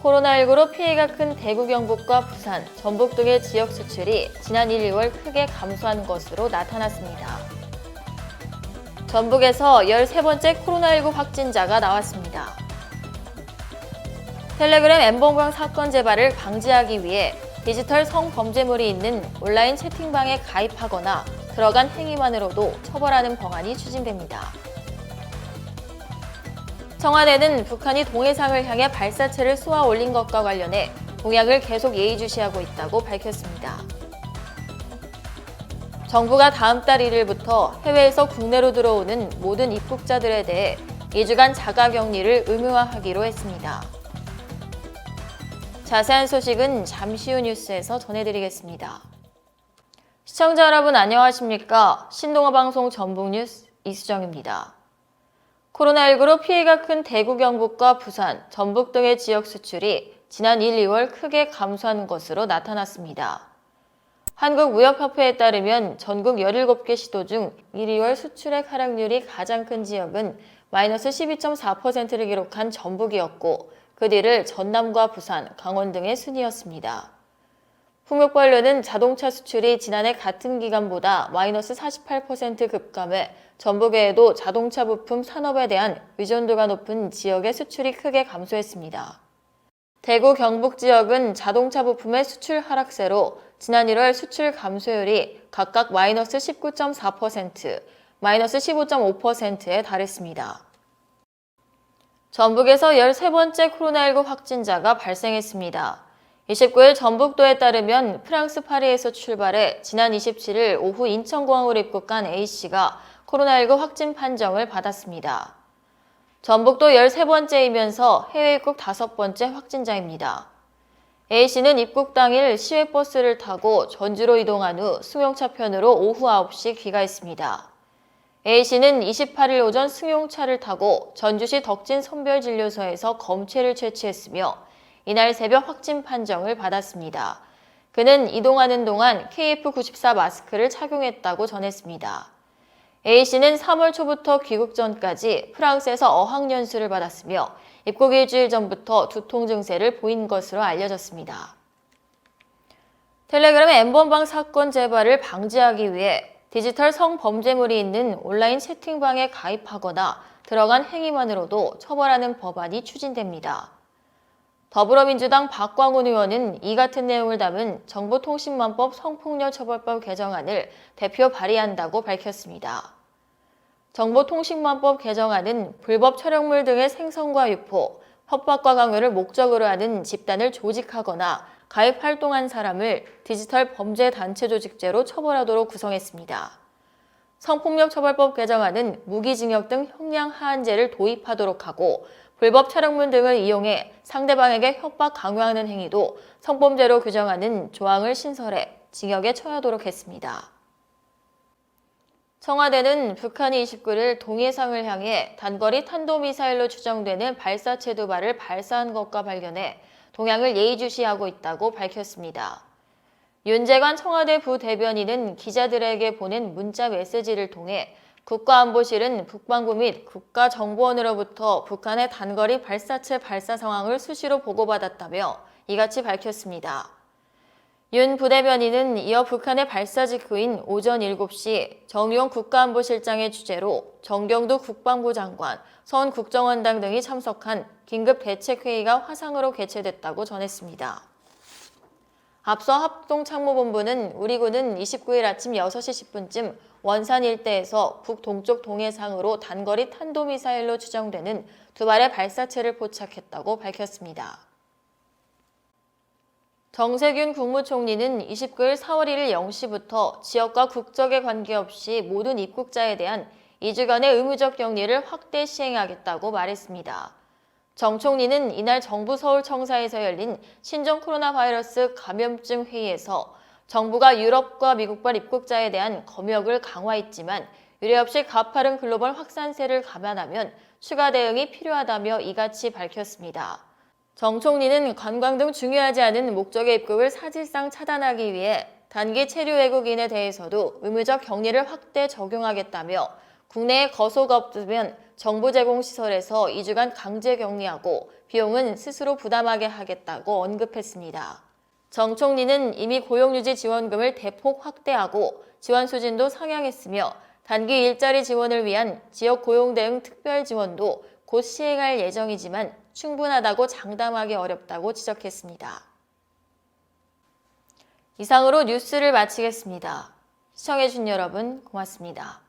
코로나19로 피해가 큰 대구, 경북과 부산, 전북 등의 지역 수출이 지난 1, 2월 크게 감소한 것으로 나타났습니다. 전북에서 13번째 코로나19 확진자가 나왔습니다. 텔레그램 N번방 사건 재발을 방지하기 위해 디지털 성범죄물이 있는 온라인 채팅방에 가입하거나 들어간 행위만으로도 처벌하는 법안이 추진됩니다. 청와대는 북한이 동해상을 향해 발사체를 쏘아 올린 것과 관련해 동향을 계속 예의주시하고 있다고 밝혔습니다. 정부가 다음 달 1일부터 해외에서 국내로 들어오는 모든 입국자들에 대해 2주간 자가격리를 의무화하기로 했습니다. 자세한 소식은 잠시 후 뉴스에서 전해드리겠습니다. 시청자 여러분 안녕하십니까? 신동아방송 전북뉴스 이수정입니다. 코로나19로 피해가 큰 대구, 경북과 부산, 전북 등의 지역 수출이 지난 1, 2월 크게 감소한 것으로 나타났습니다. 한국무역협회에 따르면 전국 17개 시도 중 1, 2월 수출액 하락률이 가장 큰 지역은 마이너스 12.4%를 기록한 전북이었고 그 뒤를 전남과 부산, 강원 등의 순이었습니다. 풍력관련은 자동차 수출이 지난해 같은 기간보다 마이너스 48% 급감해 전북 외에도 자동차 부품 산업에 대한 의존도가 높은 지역의 수출이 크게 감소했습니다. 대구, 경북 지역은 자동차 부품의 수출 하락세로 지난 1월 수출 감소율이 각각 마이너스 19.4%, 마이너스 15.5%에 달했습니다. 전북에서 13번째 코로나19 확진자가 발생했습니다. 29일 전북도에 따르면 프랑스 파리에서 출발해 지난 27일 오후 인천공항으로 입국한 A씨가 코로나19 확진 판정을 받았습니다. 전북도 13번째이면서 해외 입국 5번째 확진자입니다. A씨는 입국 당일 시외버스를 타고 전주로 이동한 후 승용차 편으로 오후 9시 귀가했습니다. A씨는 28일 오전 승용차를 타고 전주시 덕진 선별진료소에서 검체를 채취했으며 이날 새벽 확진 판정을 받았습니다. 그는 이동하는 동안 KF94 마스크를 착용했다고 전했습니다. A씨는 3월 초부터 귀국 전까지 프랑스에서 어학연수를 받았으며 입국 일주일 전부터 두통 증세를 보인 것으로 알려졌습니다. 텔레그램 N번방 사건 재발을 방지하기 위해 디지털 성범죄물이 있는 온라인 채팅방에 가입하거나 들어간 행위만으로도 처벌하는 법안이 추진됩니다. 더불어민주당 박광훈 의원은 이 같은 내용을 담은 정보통신망법 성폭력처벌법 개정안을 대표 발의한다고 밝혔습니다. 정보통신망법 개정안은 불법 촬영물 등의 생성과 유포, 협박과 강요를 목적으로 하는 집단을 조직하거나 가입 활동한 사람을 디지털 범죄 단체 조직죄로 처벌하도록 구성했습니다. 성폭력처벌법 개정안은 무기징역 등 형량 하한제를 도입하도록 하고 불법 촬영물 등을 이용해 상대방에게 협박 강요하는 행위도 성범죄로 규정하는 조항을 신설해 징역에 처하도록 했습니다. 청와대는 북한이 29일 동해상을 향해 단거리 탄도미사일로 추정되는 발사체 2발을 발사한 것과 발견해 동향을 예의주시하고 있다고 밝혔습니다. 윤재관 청와대 부대변인은 기자들에게 보낸 문자 메시지를 통해 국가안보실은 국방부 및 국가정보원으로부터 북한의 단거리 발사체 발사 상황을 수시로 보고받았다며 이같이 밝혔습니다. 윤 부대변인은 이어 북한의 발사 직후인 오전 7시 정유영 국가안보실장의 주재로 정경두 국방부 장관, 선 국정원장 등이 참석한 긴급대책회의가 화상으로 개최됐다고 전했습니다. 앞서 합동참모본부는 우리군은 29일 아침 6시 10분쯤 원산 일대에서 북동쪽 동해상으로 단거리 탄도미사일로 추정되는 2발의 발사체를 포착했다고 밝혔습니다. 정세균 국무총리는 29일 4월 1일 0시부터 지역과 국적에 관계없이 모든 입국자에 대한 2주간의 의무적 격리를 확대 시행하겠다고 말했습니다. 정 총리는 이날 정부 서울청사에서 열린 신종 코로나 바이러스 감염증 회의에서 정부가 유럽과 미국발 입국자에 대한 검역을 강화했지만 유례없이 가파른 글로벌 확산세를 감안하면 추가 대응이 필요하다며 이같이 밝혔습니다. 정 총리는 관광 등 중요하지 않은 목적의 입국을 사실상 차단하기 위해 단기 체류 외국인에 대해서도 의무적 격리를 확대 적용하겠다며 국내에 거소가 없으면 정부 제공 시설에서 2주간 강제 격리하고 비용은 스스로 부담하게 하겠다고 언급했습니다. 정 총리는 이미 고용유지 지원금을 대폭 확대하고 지원 수준도 상향했으며 단기 일자리 지원을 위한 지역 고용 대응 특별 지원도 곧 시행할 예정이지만 충분하다고 장담하기 어렵다고 지적했습니다. 이상으로 뉴스를 마치겠습니다. 시청해주신 여러분 고맙습니다.